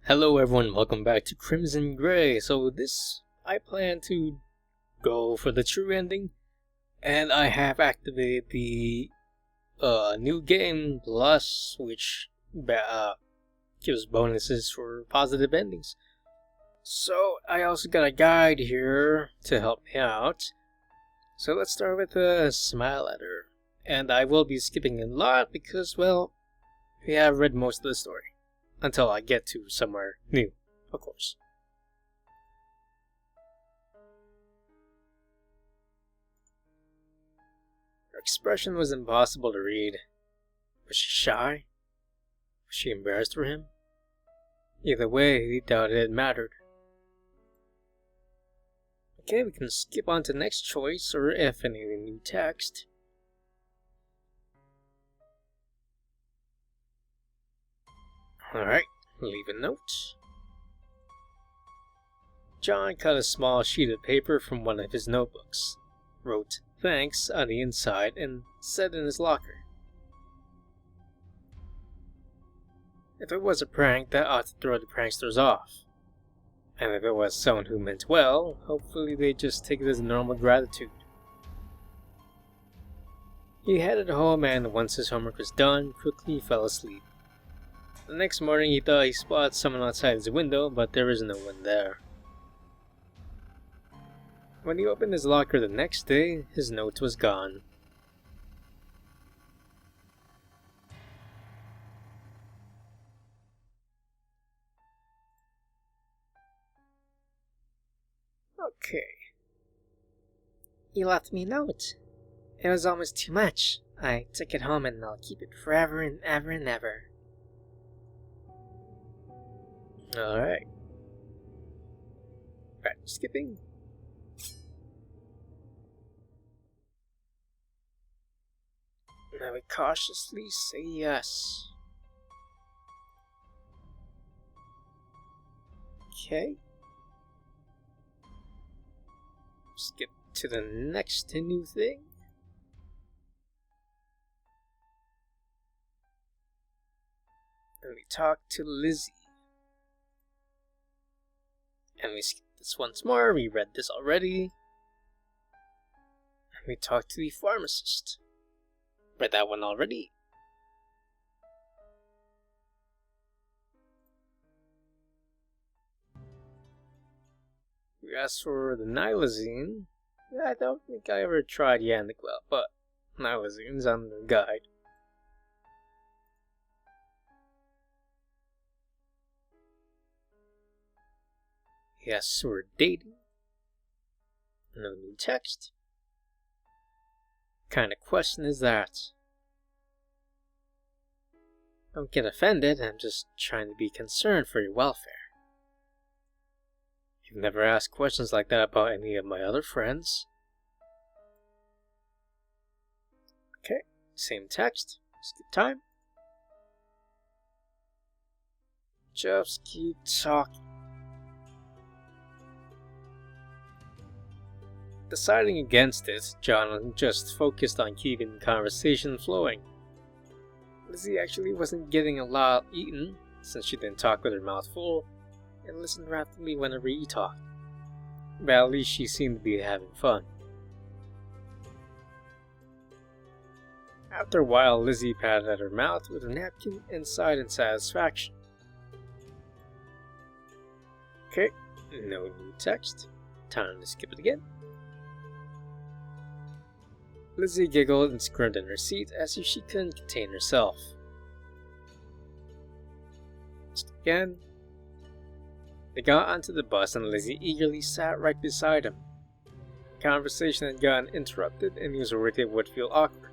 Hello everyone, welcome back to Crimson Gray. So I plan to go for the true ending, and I have activated the new game plus, which gives bonuses for positive endings. So I also got a guide here to help me out. So let's start with a smile letter, and I will be skipping a lot because, well, we have read most of the story. Until I get to somewhere new, of course. Her expression was impossible to read. Was she shy? Was she embarrassed for him? Either way, he doubted it mattered. Okay, we can skip on to the next choice, or if any new text. Alright, leave a note. John cut a small sheet of paper from one of his notebooks, wrote "thanks" on the inside, and set it in his locker. If it was a prank, that ought to throw the pranksters off. And if it was someone who meant well, hopefully they'd just take it as normal gratitude. He headed home and, once his homework was done, quickly fell asleep. The next morning he thought he spotted someone outside his window, but there was no one there. When he opened his locker the next day, his note was gone. Okay. You left me a note. It was almost too much. I took it home and I'll keep it forever and ever and ever. Alright. Right, skipping. Now we cautiously say yes. Okay. Skip to the next new thing. And we talk to Lizzie. And we skip this once more. We read this already. And we talk to the pharmacist. Read that one already. We asked for the nilazine. I don't think I ever tried Yannick-Well, but nilazine's on the guide. Yes, we're dating. No new text. What kind of question is that? Don't get offended, I'm just trying to be concerned for your welfare. You've never asked questions like that about any of my other friends. Okay, same text. Skip time. Just keep talking. Deciding against it, John just focused on keeping the conversation flowing. Lizzie actually wasn't getting a lot eaten, since she didn't talk with her mouth full, and listened rapidly whenever he talked. But at least she seemed to be having fun. After a while, Lizzie patted at her mouth with a napkin and sighed in satisfaction. Okay, no new text. Time to skip it again. Lizzie giggled and squirmed in her seat as if she couldn't contain herself. Again. They got onto the bus and Lizzie eagerly sat right beside him. The conversation had gotten interrupted and he was worried it would feel awkward,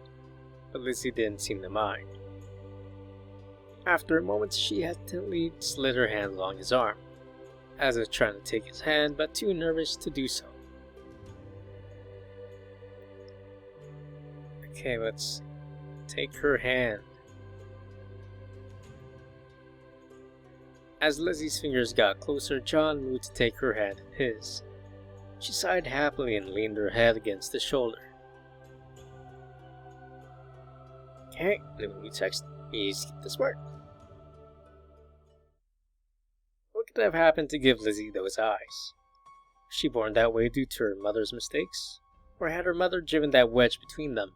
but Lizzie didn't seem to mind. After a moment, she hesitantly slid her hand along his arm, as if trying to take his hand but too nervous to do so. Okay, let's take her hand. As Lizzie's fingers got closer, John moved to take her hand in his. She sighed happily and leaned her head against his shoulder. Okay, new text. You skip this part. could have happened to give Lizzie those eyes? Was she born that way due to her mother's mistakes? Or had her mother driven that wedge between them?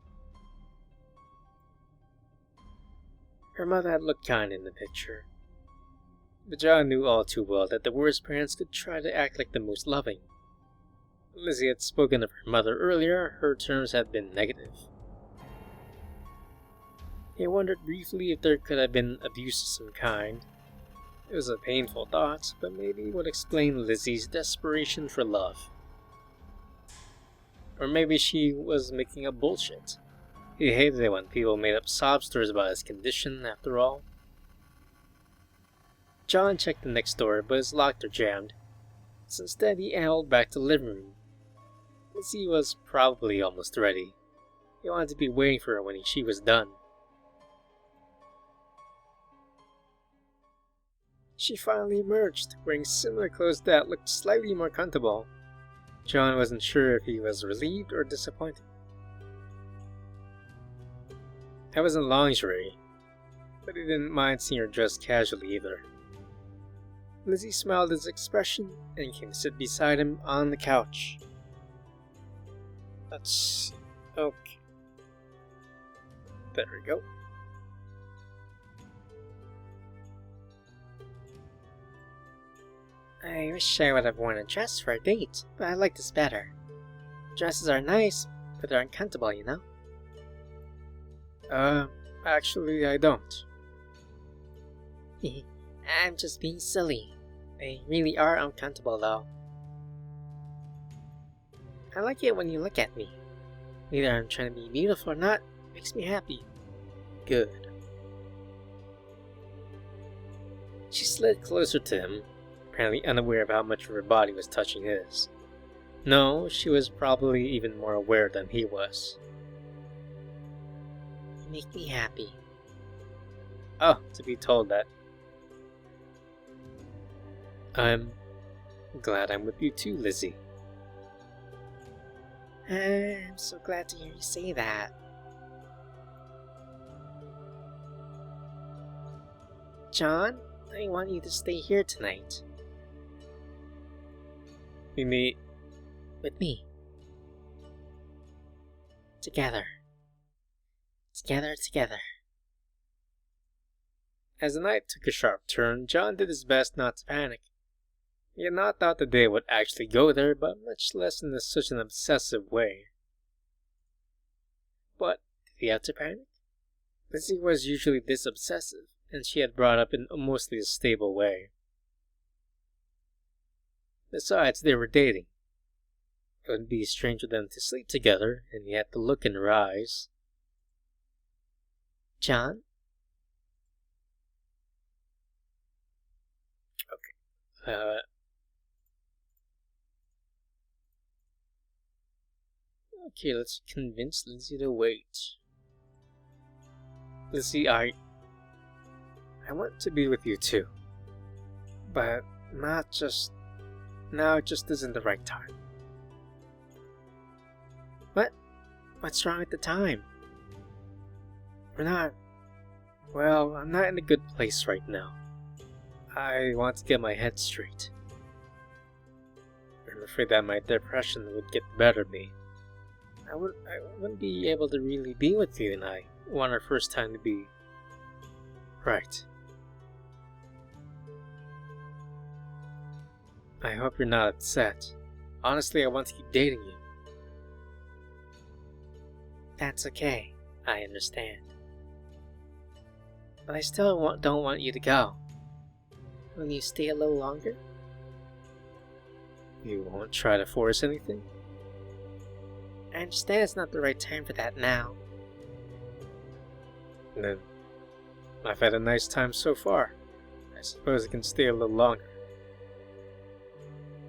Her mother had looked kind in the picture, but John knew all too well that the worst parents could try to act like the most loving. Lizzie had spoken of her mother earlier, her terms had been negative. He wondered briefly if there could have been abuse of some kind. It was a painful thought, but maybe it would explain Lizzie's desperation for love. Or maybe she was making up bullshit. He hated it when people made up sob stories about his condition, after all. John checked the next door, but his locked or jammed, so instead he ambled back to the living room. Lizzie was probably almost ready. He wanted to be waiting for her when she was done. She finally emerged, wearing similar clothes that looked slightly more comfortable. John wasn't sure if he was relieved or disappointed. It wasn't lingerie, but he didn't mind seeing her dressed casually either. Lizzie smiled at his expression and came to sit beside him on the couch. Let's see. Okay. There we go. I wish I would have worn a dress for a date, but I like this better. Dresses are nice, but they're uncomfortable, you know? Actually I don't. I'm just being silly. They really are uncomfortable though. I like it when you look at me. Whether I'm trying to be beautiful or not, makes me happy. Good. She slid closer to him, apparently unaware of how much of her body was touching his. No, she was probably even more aware than he was. You make me happy. Oh, to be told that. I'm glad I'm with you too, Lizzie. I'm so glad to hear you say that. John, I want you to stay here tonight. We meet with me. Together. Together. As the night took a sharp turn, John did his best not to panic. He had not thought the day would actually go there, but much less in such an obsessive way. But did he have to panic? Lizzie was usually this obsessive, and she had brought up in a mostly stable way. Besides, they were dating. It would be strange for them to sleep together, and he had the look in her eyes. John? Okay, let's convince Lizzie to wait. Lizzie, I want to be with you too. But now it just isn't the right time. What's wrong at the time? I'm not in a good place right now. I want to get my head straight. I'm afraid that my depression would get the better of me. I wouldn't be able to really be with you, and I want our first time to be right. I hope you're not upset. Honestly, I want to keep dating you. That's okay. I understand. But I still don't want you to go. Will you stay a little longer? You won't try to force anything? I understand it's not the right time for that now. Then, I've had a nice time so far. I suppose I can stay a little longer.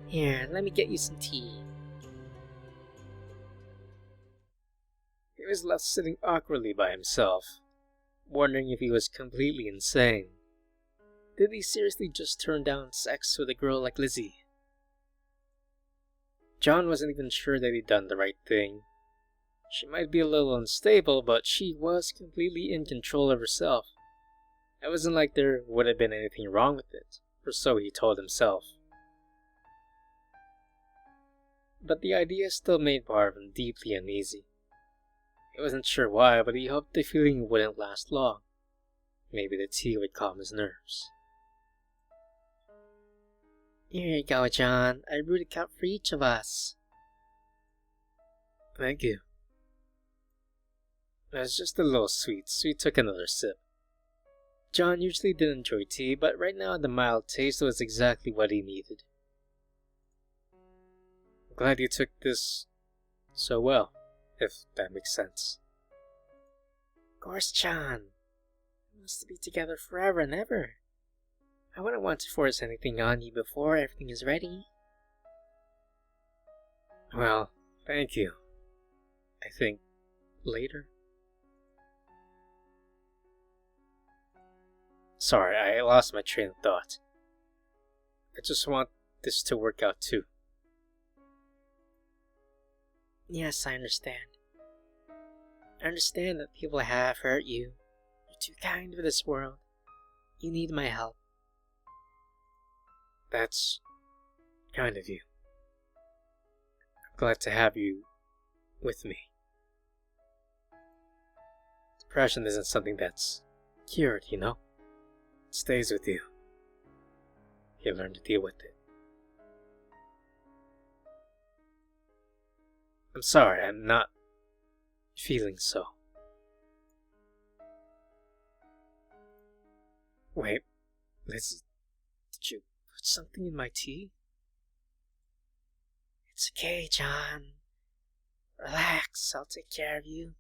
Here, let me get you some tea. He was left sitting awkwardly by himself, wondering if he was completely insane. Did he seriously just turn down sex with a girl like Lizzie? John wasn't even sure that he'd done the right thing. She might be a little unstable, but she was completely in control of herself. It wasn't like there would have been anything wrong with it. or so he told himself. But the idea still made Marvin deeply uneasy. He wasn't sure why, but he hoped the feeling wouldn't last long. Maybe the tea would calm his nerves. Here you go, John. I brewed a cup for each of us. Thank you. It was just a little sweet, so he took another sip. John usually didn't enjoy tea, but right now the mild taste was exactly what he needed. I'm glad you took this so well, if that makes sense. Of course, John. We must be together forever and ever. I wouldn't want to force anything on you before everything is ready. Well, thank you. I think later. Sorry, I lost my train of thought. I just want this to work out too. Yes, I understand. I understand that people have hurt you. You're too kind for this world. You need my help. That's kind of you. I'm glad to have you with me. Depression isn't something that's cured, you know? It stays with you. You learn to deal with it. I'm sorry, I'm not feeling so. Wait, Liz, did you put something in my tea? It's okay, John. Relax, I'll take care of you.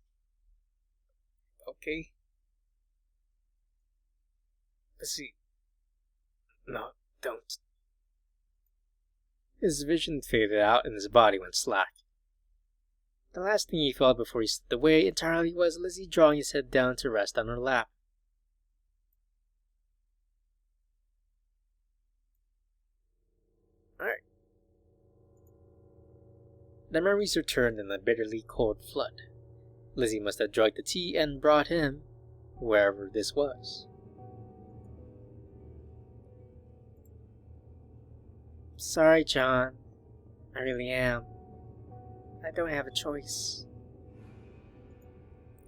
Okay. Lizzie, no, don't. His vision faded out and his body went slack. The last thing he felt before he slipped away entirely was Lizzie drawing his head down to rest on her lap. Alright. The memories returned in a bitterly cold flood. Lizzie must have drugged the tea and brought him wherever this was. Sorry, John. I really am. I don't have a choice.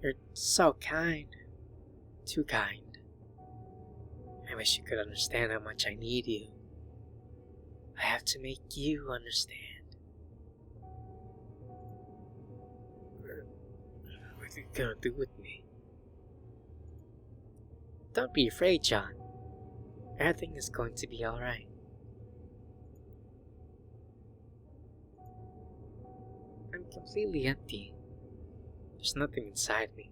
You're so kind. Too kind. I wish you could understand how much I need you. I have to make you understand. What are you gonna do with me? Don't be afraid, John. Everything is going to be alright. I'm completely empty. There's nothing inside me.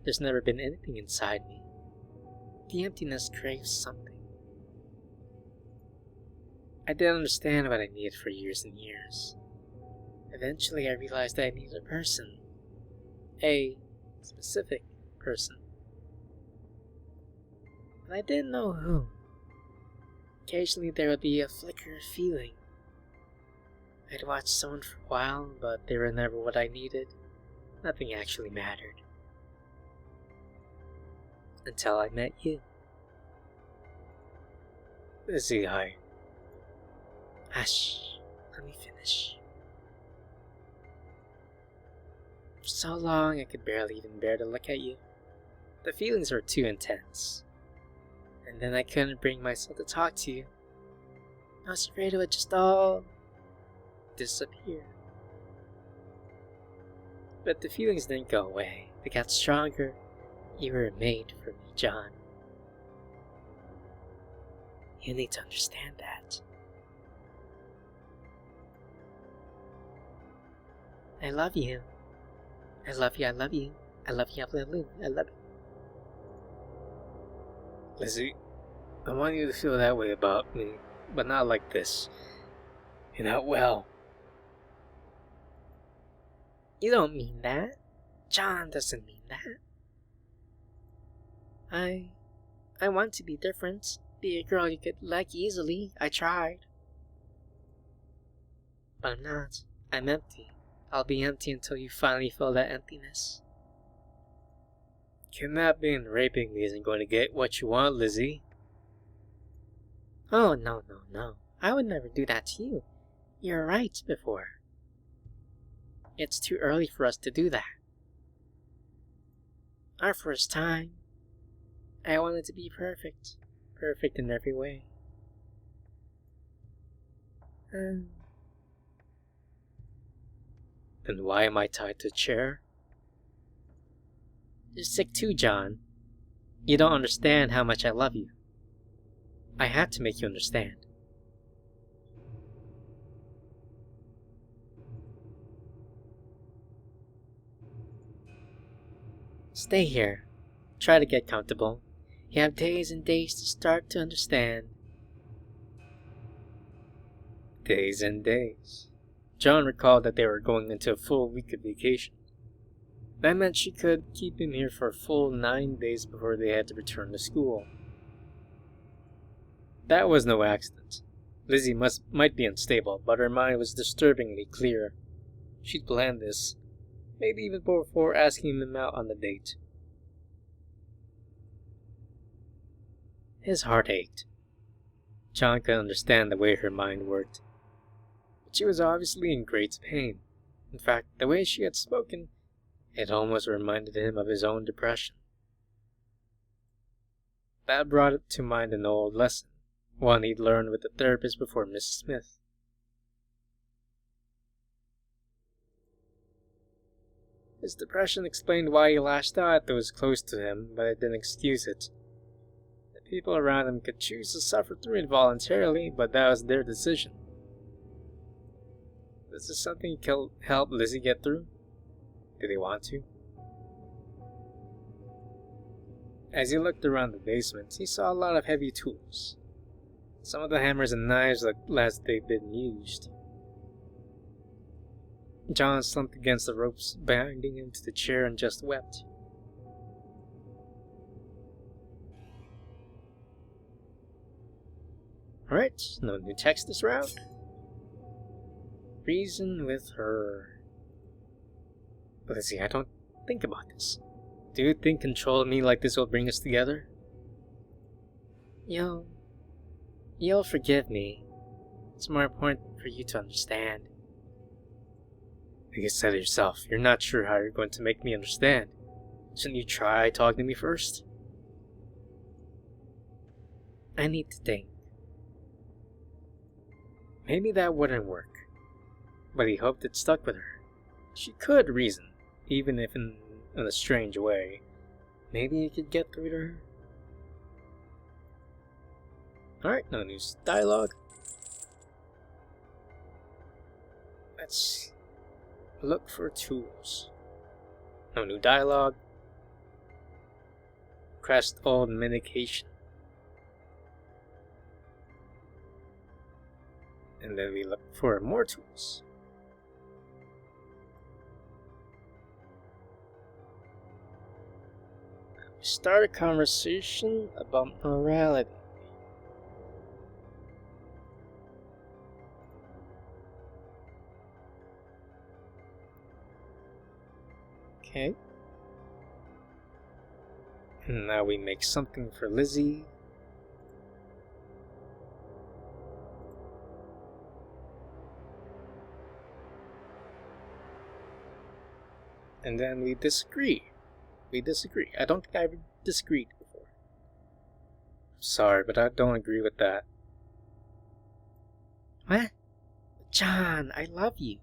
There's never been anything inside me. The emptiness craves something. I didn't understand what I needed for years and years. Eventually I realized that I needed a person. A specific person. But I didn't know who. Occasionally there would be a flicker of feeling. I'd watch someone for a while, but they were never what I needed. Nothing actually mattered. Until I met you. Lizzie, I... Hush, let me finish. For so long I could barely even bear to look at you. The feelings were too intense. And then I couldn't bring myself to talk to you. I was afraid it would just all disappear. But the feelings didn't go away. They got stronger. You were made for me, John. You need to understand that. I love you. I love you, I love you. I love you, I love you, I love you. Lizzie, I want you to feel that way about me, but not like this. You're not well. You don't mean that. John doesn't mean that. I want to be different. Be a girl you could like easily. I tried. But I'm not. I'm empty. I'll be empty until you finally fill that emptiness. Kidnapping and raping me isn't going to get what you want, Lizzie. Oh, no, no, no. I would never do that to you. You're right before. It's too early for us to do that. Our first time. I wanted to be perfect. Perfect in every way. Then why am I tied to a chair? You're sick too, John. You don't understand how much I love you. I have to make you understand. Stay here. Try to get comfortable. You have days and days to start to understand. Days and days. John recalled that they were going into a full week of vacation. That meant she could keep him here for a full 9 days before they had to return to school. That was no accident. Lizzie might be unstable, but her mind was disturbingly clear. She'd planned this, maybe even before asking him out on the date. His heart ached. John could understand the way her mind worked. But she was obviously in great pain. In fact, the way she had spoken, it almost reminded him of his own depression. That brought to mind an old lesson, one he'd learned with the therapist before Mrs. Smith. His depression explained why he lashed out at those close to him, but it didn't excuse it. The people around him could choose to suffer through it voluntarily, but that was their decision. Was this something he could help Lizzie get through? Did he want to? As he looked around the basement, he saw a lot of heavy tools. Some of the hammers and knives looked as they'd been used. John slumped against the ropes binding him to the chair and just wept. Alright, no new text this round. Reason with her. Lizzie, I don't think about this. Do you think controlling me like this will bring us together? You'll forgive me. It's more important for you to understand. Like you said yourself, you're not sure how you're going to make me understand. Shouldn't you try talking to me first? I need to think. Maybe that wouldn't work. But he hoped it stuck with her. She could reason, even if in a strange way. Maybe he could get through to her. Alright, no new dialogue. Let's look for tools. No new dialogue. Crest old medication. And then we look for more tools. We start a conversation about morality. Okay. And now we make something for Lizzie. And then we disagree. I don't think I've disagreed before. Sorry, but I don't agree with that. What? John, I love you.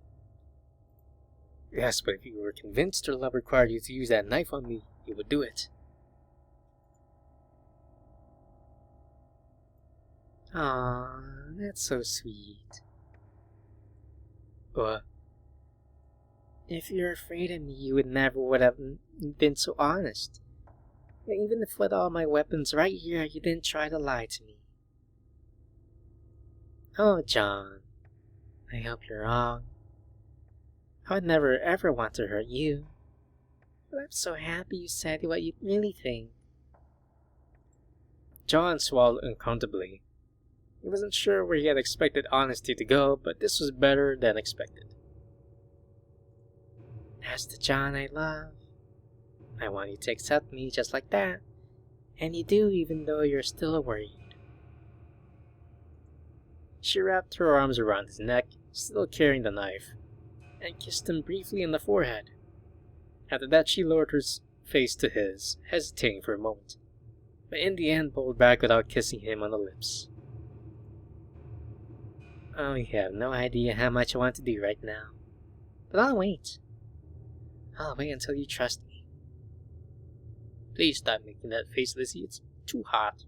Yes, but if you were convinced your love required you to use that knife on me, you would do it. Aw, that's so sweet. What? If you're afraid of me, you would have been so honest. Even if with all my weapons right here, you didn't try to lie to me. Oh, John, I hope you're wrong. I would never ever want to hurt you. But I'm so happy you said what you really think. John swallowed uncomfortably. He wasn't sure where he had expected honesty to go, but this was better than expected. That's the John I love. I want you to accept me just like that. And you do, even though you're still worried. She wrapped her arms around his neck, still carrying the knife, and kissed him briefly on the forehead. After that, she lowered her face to his, hesitating for a moment, but in the end pulled back without kissing him on the lips. Oh, you have no idea how much I want to do right now. But I'll wait. I'll wait until you trust me. Please stop making that face, Lizzie. It's too hot.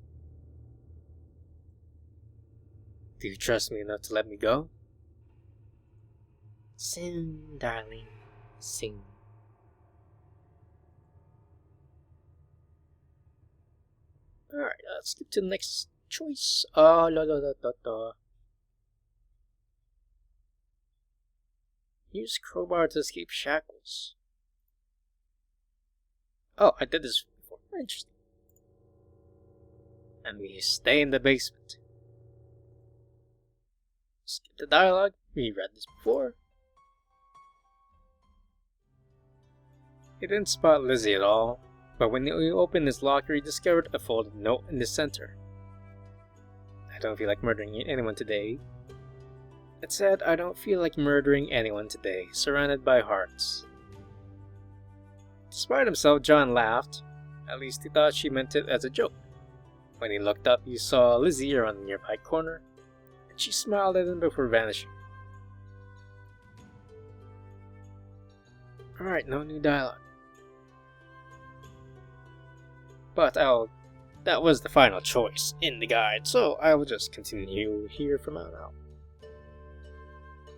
Do you trust me enough to let me go? Soon, darling. Soon. Alright, let's skip to the next choice. Use crowbar to escape shackles. Oh, I did this before. Interesting. And we stay in the basement. Skip the dialogue. We read this before. He didn't spot Lizzie at all, but when he opened his locker, he discovered a folded note in the center. I don't feel like murdering anyone today. It said, I don't feel like murdering anyone today, surrounded by hearts. Despite himself, John laughed. At least he thought she meant it as a joke. When he looked up, he saw Lizzie around the nearby corner, and she smiled at him before vanishing. Alright, no new dialogue. But that was the final choice in the guide, so I will just continue here from on out.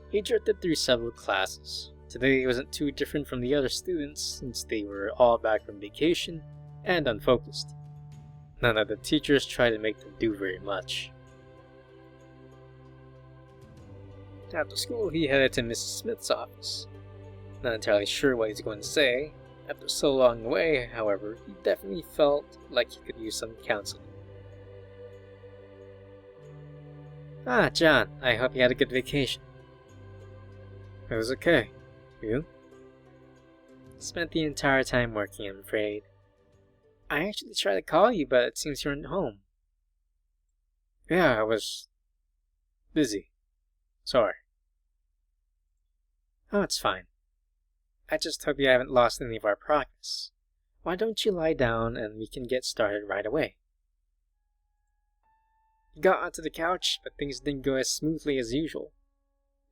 He drifted through several classes. Today wasn't too different from the other students, since they were all back from vacation and unfocused. None of the teachers tried to make them do very much. After school, he headed to Mrs. Smith's office. Not entirely sure what he's going to say. After so long away, however, he definitely felt like he could use some counseling. Ah, John, I hope you had a good vacation. It was okay. You? Spent the entire time working, I'm afraid. I actually tried to call you, but it seems you're at home. Yeah, I was busy. Sorry. Oh, it's fine. I just hope you haven't lost any of our progress. Why don't you lie down and we can get started right away? He got onto the couch, but things didn't go as smoothly as usual.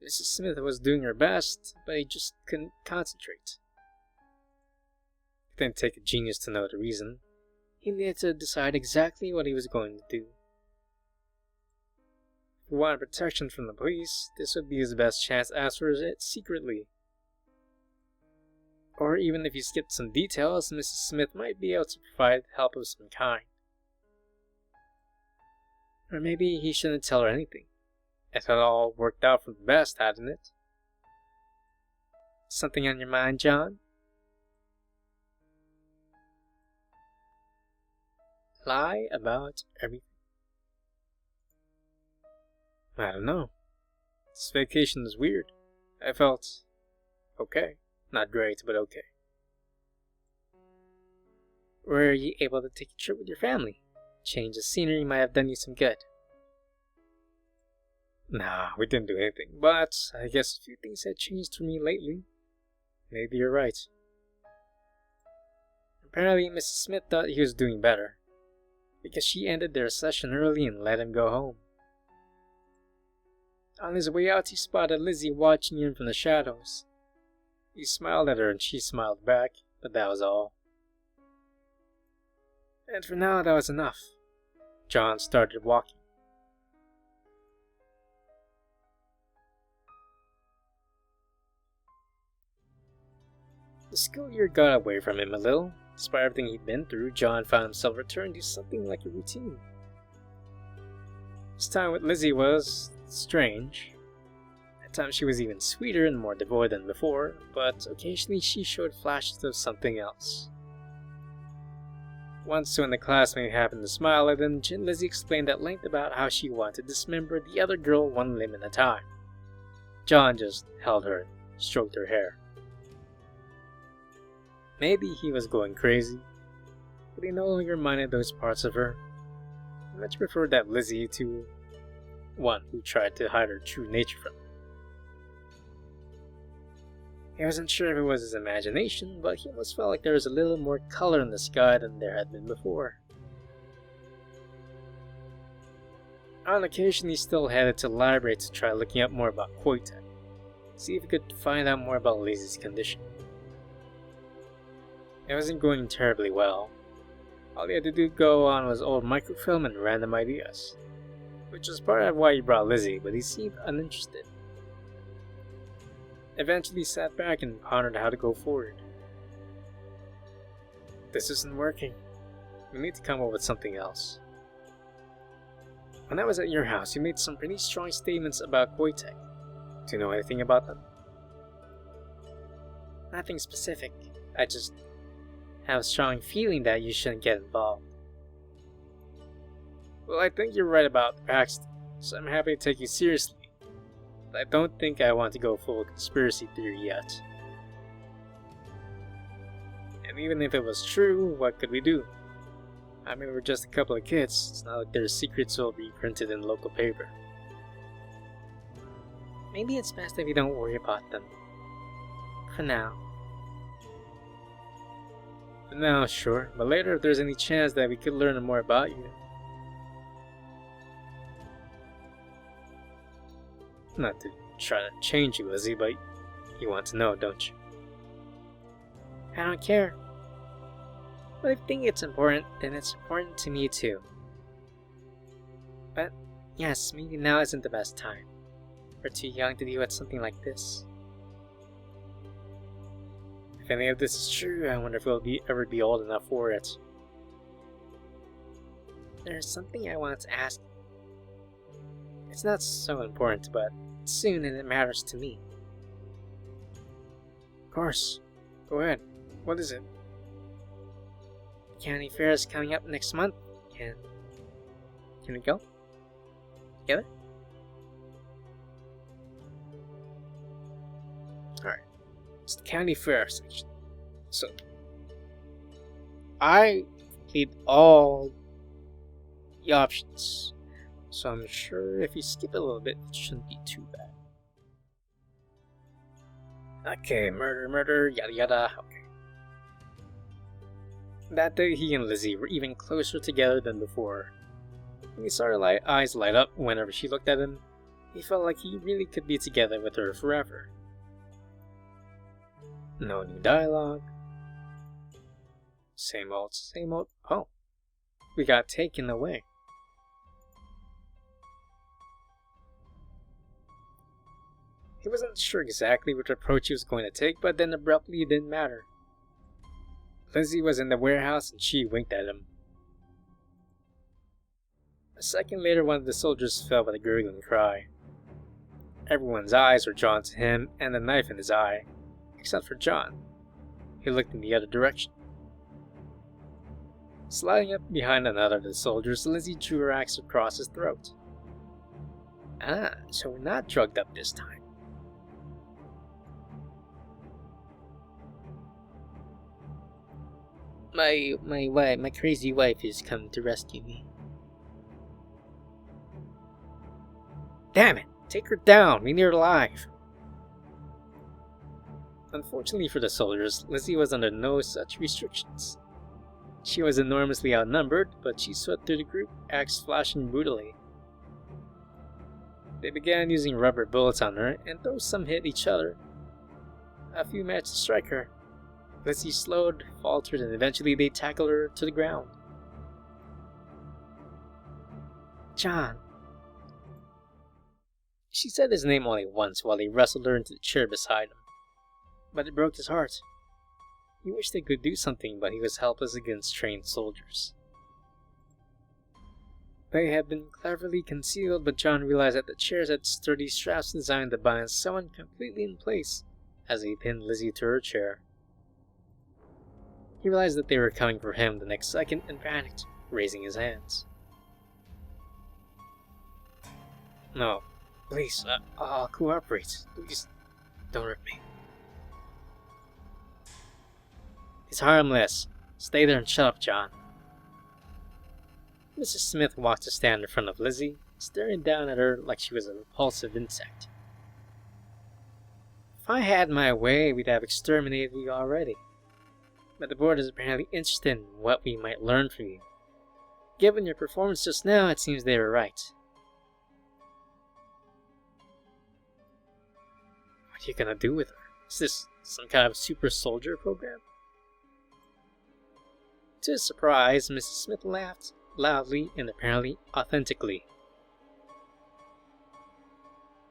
Mrs. Smith was doing her best, but he just couldn't concentrate. It didn't take a genius to know the reason. He needed to decide exactly what he was going to do. If he wanted protection from the police, this would be his best chance to ask for it secretly. Or even if he skipped some details, Mrs. Smith might be able to provide help of some kind. Or maybe he shouldn't tell her anything. It had all worked out for the best, hadn't it? Something on your mind, John? Lie about everything. I don't know. This vacation is weird. I felt okay. Not great, but okay. Were you able to take a trip with your family? Change of scenery might have done you some good. Nah, we didn't do anything, but I guess a few things had changed for me lately. Maybe you're right. Apparently, Mrs. Smith thought he was doing better, because she ended their session early and let him go home. On his way out, he spotted Lizzie watching him from the shadows. He smiled at her and she smiled back, but that was all. And for now, that was enough. John started walking. The school year got away from him a little. Despite everything he'd been through, John found himself returning to something like a routine. His time with Lizzie was strange. At times she was even sweeter and more devoid than before, but occasionally she showed flashes of something else. Once when the classmate happened to smile at him, Lizzie explained at length about how she wanted to dismember the other girl one limb at a time. John just held her and stroked her hair. Maybe he was going crazy, but he no longer minded those parts of her. He much preferred that Lizzie to one who tried to hide her true nature from him. He wasn't sure if it was his imagination, but he almost felt like there was a little more color in the sky than there had been before. On occasion, he still headed to the library to try looking up more about Pt.7, see if he could find out more about Lizzie's condition. It wasn't going terribly well. All he had to go on was old microfilm and random ideas, which was part of why he brought Lizzie, but he seemed uninterested. Eventually he sat back and pondered how to go forward. This isn't working. We need to come up with something else. When I was at your house, you made some pretty strong statements about Pt.7. Do you know anything about them? Nothing specific. I just have a strong feeling that you shouldn't get involved. Well, I think you're right about Paxton, so I'm happy to take you seriously. But I don't think I want to go full conspiracy theory yet. And even if it was true, what could we do? I mean, we're just a couple of kids. It's not like their secrets will be printed in local paper. Maybe it's best if you don't worry about them. For now. For now, sure. But later, if there's any chance that we could learn more about you. Not to try to change you, Lizzie, but you want to know, don't you? I don't care. But if you think it's important, then it's important to me too. But yes, maybe now isn't the best time. We're too young to deal with something like this. If any of this is true, I wonder if we'll ever be old enough for it. There's something I want to ask you. It's not so important, but soon and it matters to me. Of course. Go ahead. What is it? The county fair is coming up next month. Can we go? Together? Alright. It's the county fair section. So, I need all the options. So I'm sure if you skip a little bit, it shouldn't be too bad. Okay, murder, yada yada, okay. That day, he and Lizzie were even closer together than before. When he saw her eyes light up whenever she looked at him, he felt like he really could be together with her forever. No new dialogue. Same old. Oh, we got taken away. He wasn't sure exactly which approach he was going to take, but then abruptly it didn't matter. Lizzie was in the warehouse and she winked at him. A second later, one of the soldiers fell with a gurgling cry. Everyone's eyes were drawn to him and the knife in his eye, except for John. He looked in the other direction. Sliding up behind another of the soldiers, Lizzie drew her axe across his throat. Ah, so we're not drugged up this time. My crazy wife is coming to rescue me. Damn it! Take her down! We need her alive! Unfortunately for the soldiers, Lizzie was under no such restrictions. She was enormously outnumbered, but she swept through the group, axe flashing brutally. They began using rubber bullets on her, and though some hit each other, a few managed to strike her. Lizzie slowed, faltered, and eventually they tackled her to the ground. John. She said his name only once while he wrestled her into the chair beside him. But it broke his heart. He wished they could do something, but he was helpless against trained soldiers. They had been cleverly concealed, but John realized that the chairs had sturdy straps designed to bind someone completely in place as he pinned Lizzie to her chair. He realized that they were coming for him the next second and panicked, raising his hands. No, please, I'll cooperate. Please, don't hurt me. He's harmless. Stay there and shut up, John. Mrs. Smith walked to stand in front of Lizzie, staring down at her like she was a repulsive insect. If I had my way, we'd have exterminated you already. But the board is apparently interested in what we might learn from you. Given your performance just now, it seems they were right. What are you gonna do with her? Is this some kind of super soldier program? To his surprise, Mrs. Smith laughed loudly and apparently authentically.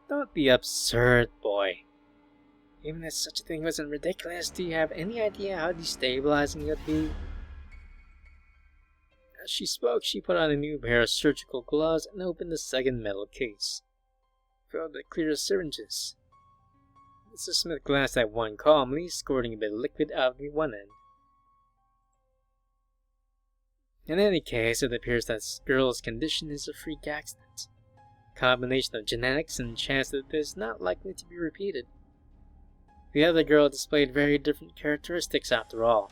Don't be absurd, boy. Even if such a thing wasn't ridiculous, do you have any idea how destabilizing it would be? As she spoke, she put on a new pair of surgical gloves and opened the second metal case, filled with clear syringes. Mrs. Smith glanced at one calmly, squirting a bit of liquid out of the one end. In any case, it appears that this girl's condition is a freak accident. A combination of genetics and chance that it is not likely to be repeated. The other girl displayed very different characteristics after all.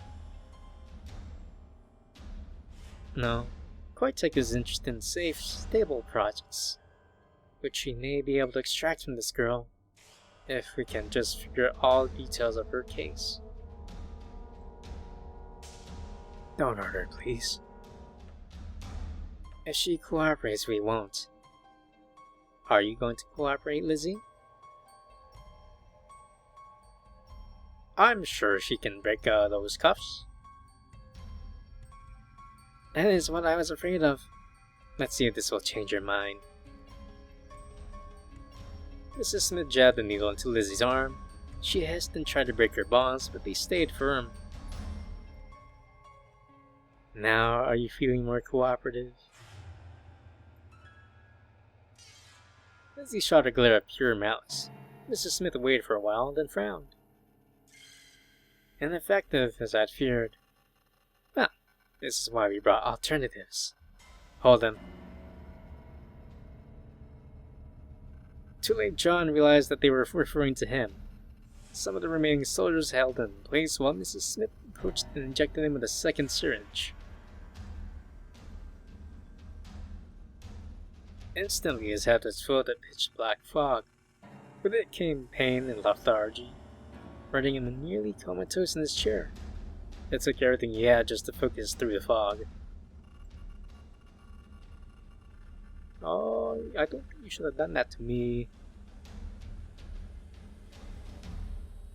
No, Koitek is interested in safe, stable projects, which we may be able to extract from this girl, if we can just figure out all the details of her case. Don't hurt her, please. If she cooperates, we won't. Are you going to cooperate, Lizzie? I'm sure she can break those cuffs. That is what I was afraid of. Let's see if this will change your mind. Mrs. Smith jabbed the needle into Lizzie's arm. She hissed and tried to break her bonds, but they stayed firm. Now, are you feeling more cooperative? Lizzie shot a glare of pure malice. Mrs. Smith waited for a while, then frowned. Ineffective, as I'd feared. Well, this is why we brought alternatives. Hold them. Too late, John realized that they were referring to him. Some of the remaining soldiers held him in place while Mrs. Smith approached and injected him with a second syringe. Instantly, his head was filled with pitch-black fog. With it came pain and lethargy, rendering him nearly comatose in his chair. It took everything he had just to focus through the fog. Oh, I don't think you should have done that to me.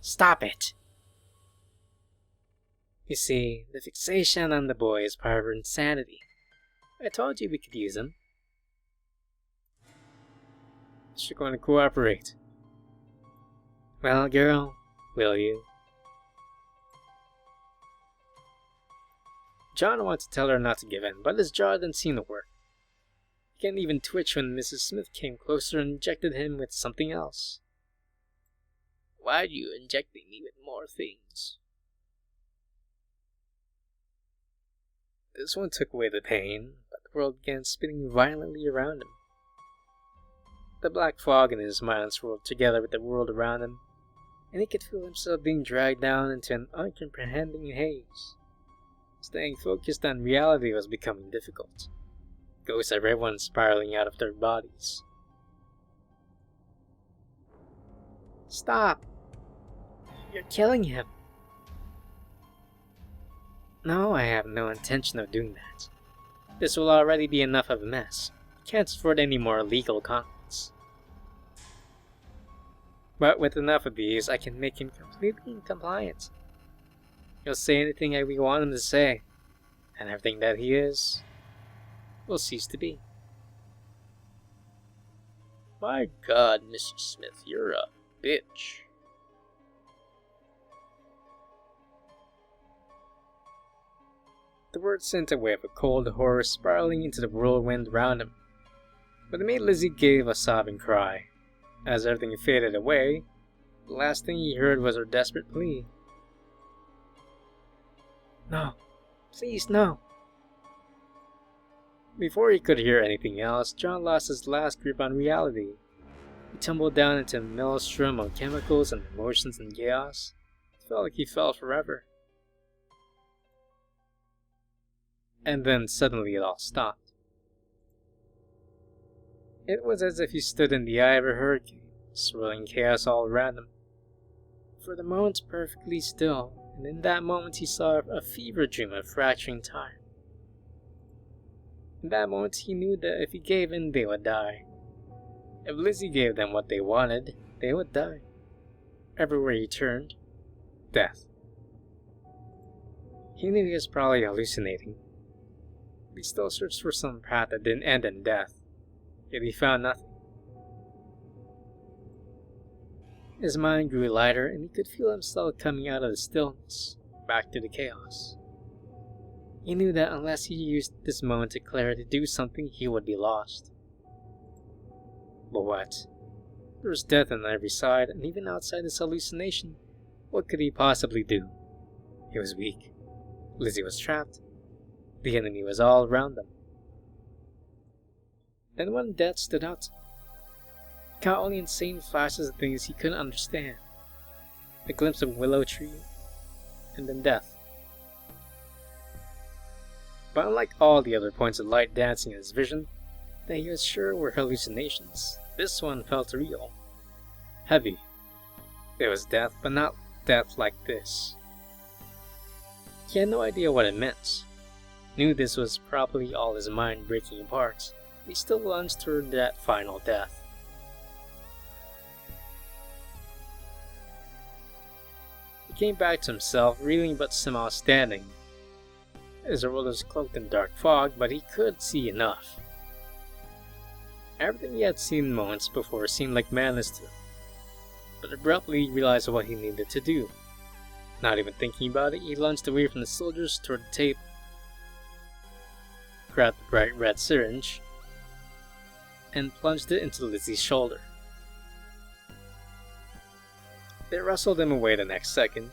Stop it! You see, the fixation on the boy is part of her insanity. I told you we could use him. She's going to cooperate. Well, girl, will you? John wanted to tell her not to give in, but his jaw didn't seem to work. He can't even twitch when Mrs. Smith came closer and injected him with something else. Why are you injecting me with more things? This one took away the pain, but the world began spinning violently around him. The black fog in his mind swirled together with the world around him, and he could feel himself being dragged down into an uncomprehending haze. Staying focused on reality was becoming difficult. Ghosts of everyone spiraling out of their bodies. Stop! You're killing him! No, I have no intention of doing that. This will already be enough of a mess. Can't afford any more legal conflicts. But with enough of these, I can make him completely compliant. He'll say anything we want him to say, and everything that he is will cease to be. My God, Mr. Smith, you're a bitch. The words sent a wave of cold horror spiraling into the whirlwind around him. But it made Lizzie give a sobbing cry. As everything faded away, the last thing he heard was her desperate plea. No, please no. Before he could hear anything else, John lost his last grip on reality. He tumbled down into a maelstrom of chemicals and emotions and chaos. It felt like he fell forever. And then suddenly it all stopped. It was as if he stood in the eye of a hurricane, swirling chaos all around him. For the moment perfectly still, and in that moment he saw a fever dream of fracturing time. In that moment he knew that if he gave in, they would die. If Lizzie gave them what they wanted, they would die. Everywhere he turned, death. He knew he was probably hallucinating. He still searched for some path that didn't end in death, yet he found nothing. His mind grew lighter, and he could feel himself coming out of the stillness, back to the chaos. He knew that unless he used this moment to clarity to do something, he would be lost. But what? There was death on every side, and even outside this hallucination, what could he possibly do? He was weak. Lizzie was trapped. The enemy was all around them. Then one death stood out. He caught only insane flashes of things he couldn't understand. A glimpse of a willow tree, and then death. But unlike all the other points of light dancing in his vision, that he was sure were hallucinations, this one felt real. Heavy. It was death, but not death like this. He had no idea what it meant. Knew this was probably all his mind breaking apart. He still lunged toward that final death. He came back to himself, reeling but somehow standing. His world was cloaked in dark fog, but he could see enough. Everything he had seen moments before seemed like madness to him, but abruptly he realized what he needed to do. Not even thinking about it, he lunged away from the soldiers toward the table, grabbed the bright red syringe, and plunged it into Lizzie's shoulder. They wrestled him away the next second,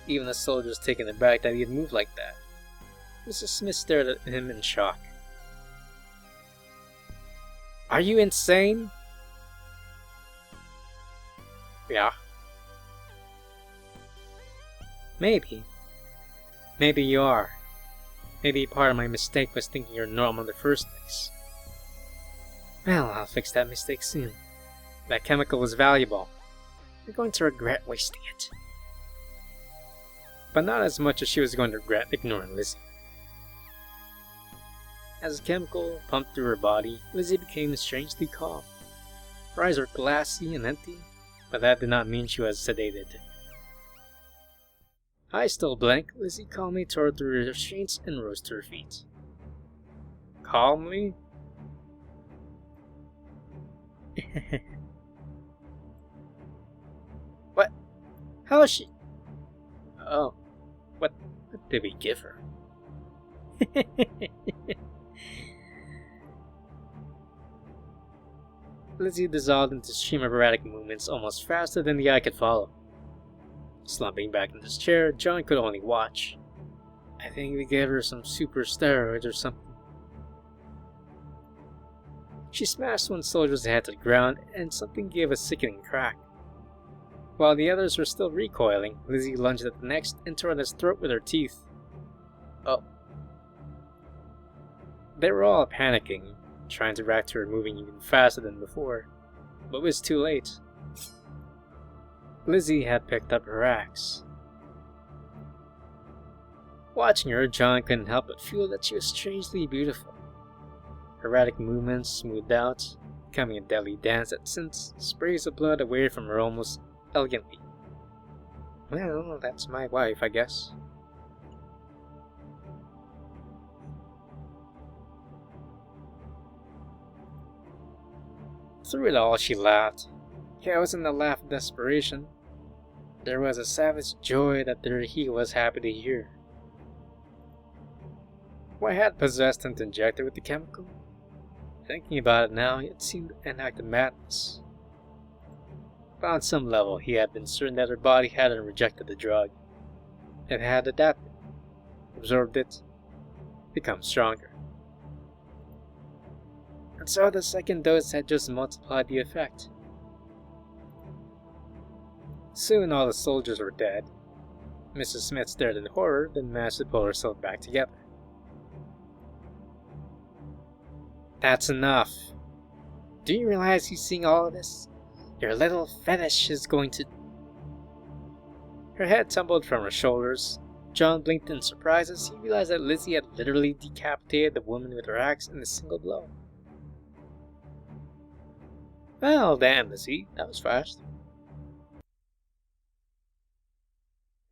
even the soldiers taken aback that he had moved like that. Mrs. Smith stared at him in shock. "Are you insane?" "Yeah." "Maybe. Maybe you are. Maybe part of my mistake was thinking you're normal in the first place. Well, I'll fix that mistake soon. That chemical was valuable. You're going to regret wasting it." But not as much as she was going to regret ignoring Lizzie. As the chemical pumped through her body, Lizzie became strangely calm. Her eyes were glassy and empty, but that did not mean she was sedated. Eyes still blank, Lizzie calmly tore through her restraints and rose to her feet. Calmly? What? How is she? Oh, what did we give her? Lizzie dissolved into a stream of erratic movements almost faster than the eye could follow. Slumping back in his chair, John could only watch. I think we gave her some super steroids or something. She smashed one soldier's head to the ground, and something gave a sickening crack. While the others were still recoiling, Lizzie lunged at the next and tore at his throat with her teeth. Oh. They were all panicking, trying to react to her moving even faster than before, but it was too late. Lizzie had picked up her axe. Watching her, John couldn't help but feel that she was strangely beautiful. Erratic movements smoothed out, becoming a deadly dance that sent sprays of blood away from her almost elegantly. Well, that's my wife, I guess. Through it all, she laughed. Yeah, it wasn't a laugh of desperation. There was a savage joy that he was happy to hear. What had possessed him to inject her with the chemical? Thinking about it now, it seemed an act of madness. But on some level, he had been certain that her body hadn't rejected the drug. It had adapted, absorbed it, become stronger. And so the second dose had just multiplied the effect. Soon all the soldiers were dead. Mrs. Smith stared in horror, then managed to pull herself back together. That's enough. Do you realize he's seeing all of this? Your little fetish is going to... Her head tumbled from her shoulders. John blinked in surprise as he realized that Lizzie had literally decapitated the woman with her axe in a single blow. Well, damn, Lizzie, that was fast.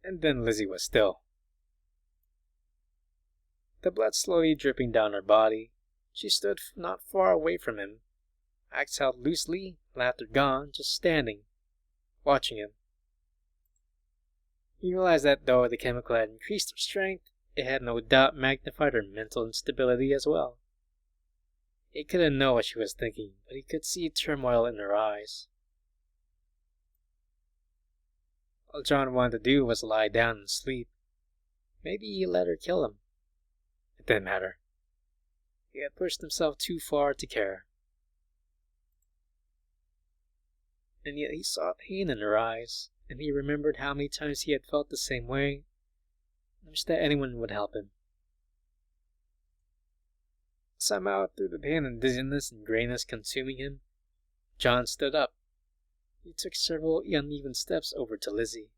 And then Lizzie was still. The blood slowly dripping down her body. She stood not far away from him, axe held loosely, laughter gone, just standing, watching him. He realized that though the chemical had increased her strength, it had no doubt magnified her mental instability as well. He couldn't know what she was thinking, but he could see turmoil in her eyes. All John wanted to do was lie down and sleep. Maybe he let her kill him. It didn't matter. He had pushed himself too far to care. And yet he saw pain in her eyes, and he remembered how many times he had felt the same way, and wished that anyone would help him. Somehow, through the pain and dizziness and grayness consuming him, John stood up. He took several uneven steps over to Lizzie,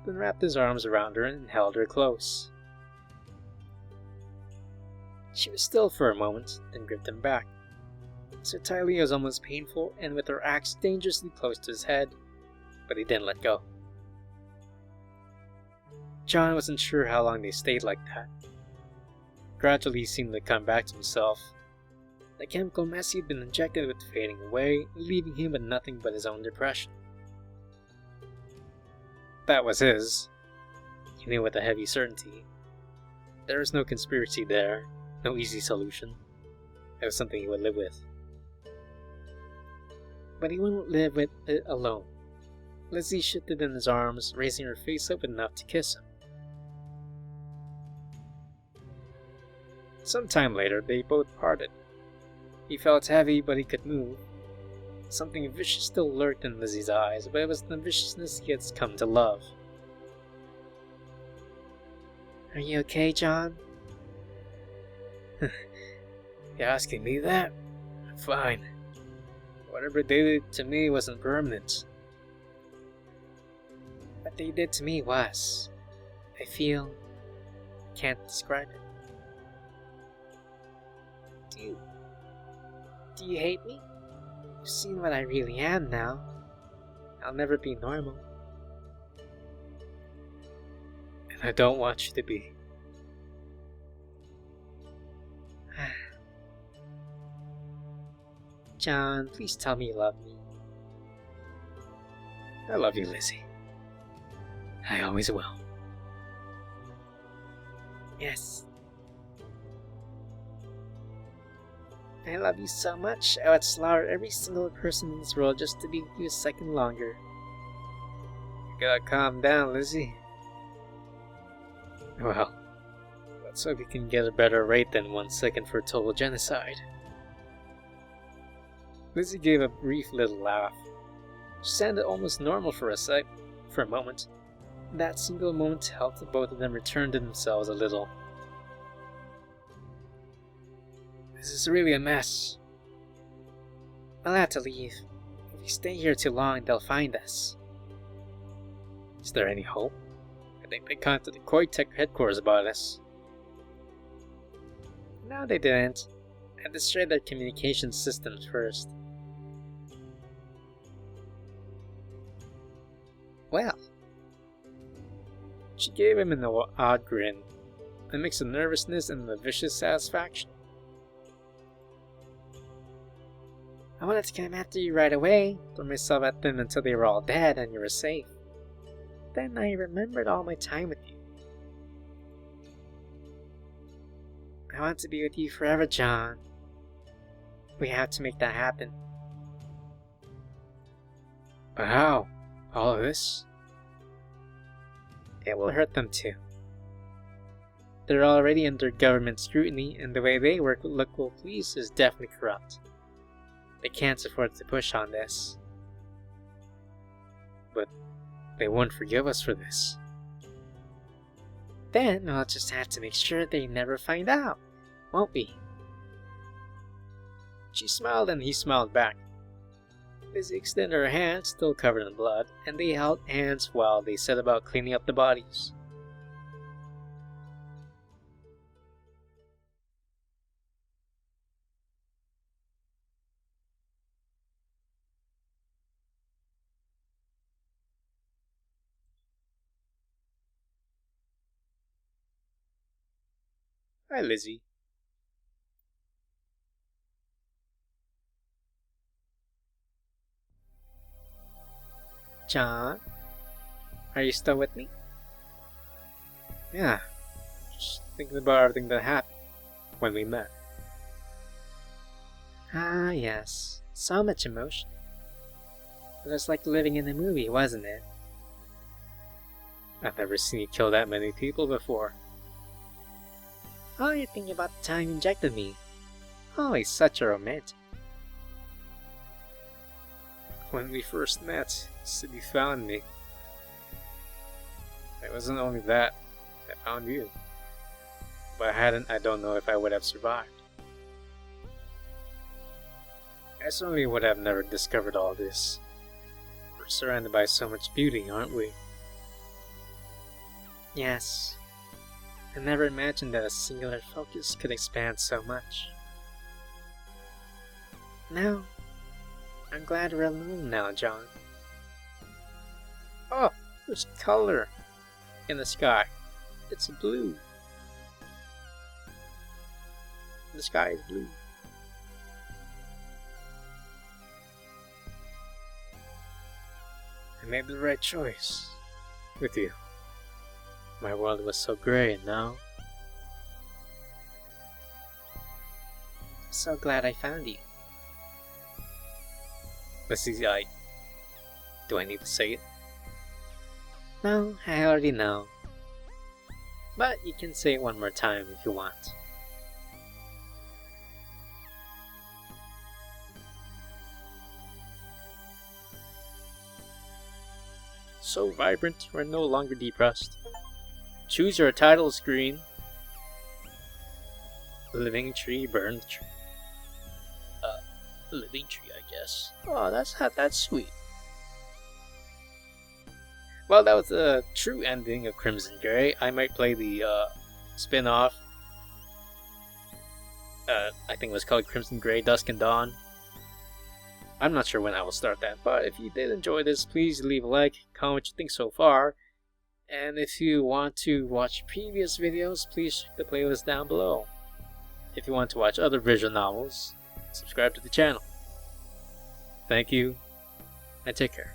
then wrapped his arms around her and held her close. She was still for a moment, then gripped him back. So tightly it was almost painful, and with her axe dangerously close to his head, but he didn't let go. John wasn't sure how long they stayed like that. Gradually he seemed to come back to himself. The chemical mess he'd been injected with fading away, leaving him with nothing but his own depression. That was his. He knew with a heavy certainty. There was no conspiracy there, no easy solution. It was something he would live with. But he wouldn't live with it alone. Lizzie shifted in his arms, raising her face up enough to kiss him. Some time later, they both parted. He felt heavy, but he could move. Something vicious still lurked in Lizzie's eyes, but it was the viciousness he had come to love. Are you okay, John? You asking me that? I'm fine. Whatever they did to me wasn't permanent. What they did to me was. I feel... can't describe it. Do you hate me? You've seen what I really am now. I'll never be normal. And I don't want you to be. John, please tell me you love me. I love you, Lizzie. I always will. Yes. I love you so much, I would slaughter every single person in this world just to be with you a second longer. You gotta calm down, Lizzie. Well, let's hope you can get a better rate than 1 second for total genocide. Lizzie gave a brief little laugh. She sounded almost normal for a moment. That single moment helped both of them return to themselves a little. This is really a mess. I'll have to leave. If we stay here too long, they'll find us. Is there any hope? I think they contacted the Koi Tech headquarters about us. No, they didn't. I destroyed their communication systems first. Well. She gave him an odd grin, a mix of nervousness and a vicious satisfaction. I wanted to come after you right away, throw myself at them until they were all dead and you were safe. Then I remembered all my time with you. I want to be with you forever, John. We have to make that happen. But how? All of this? It will hurt them too. They're already under government scrutiny, and the way they work with local police is definitely corrupt. They can't afford to push on this. But they won't forgive us for this. Then we'll just have to make sure they never find out, won't we? She smiled and he smiled back. Lizzie extended her hand, still covered in blood, and they held hands while they set about cleaning up the bodies. Hi, Lizzie. John, are you still with me? Yeah, just thinking about everything that happened when we met. Ah, yes. So much emotion. It was like living in a movie, wasn't it? I've never seen you kill that many people before. Oh, you're thinking about the time you injected me. Always such a romantic. When we first met, you said you found me. It wasn't only that, I found you. If I hadn't, I don't know if I would have survived. I certainly would have never discovered all this. We're surrounded by so much beauty, aren't we? Yes. I never imagined that a singular focus could expand so much. Now, I'm glad we're alone now, John. Oh, there's color in the sky. It's blue. The sky is blue. I made the right choice with you. My world was so gray, and now So glad I found you. let's see. Do I need to say it? No, I already know. But you can say it one more time if you want. So vibrant, we're no longer depressed. Choose your title screen. Living tree, burned tree. Living tree, I guess. Oh, that's sweet. Well, that was the true ending of Crimson Gray. I might play the spin-off. I think it was called Crimson Gray, Dusk and Dawn. I'm not sure when I will start that, but if you did enjoy this, please leave a like, comment what you think so far. And if you want to watch previous videos, please check the playlist down below. If you want to watch other visual novels, subscribe to the channel. Thank you, and take care.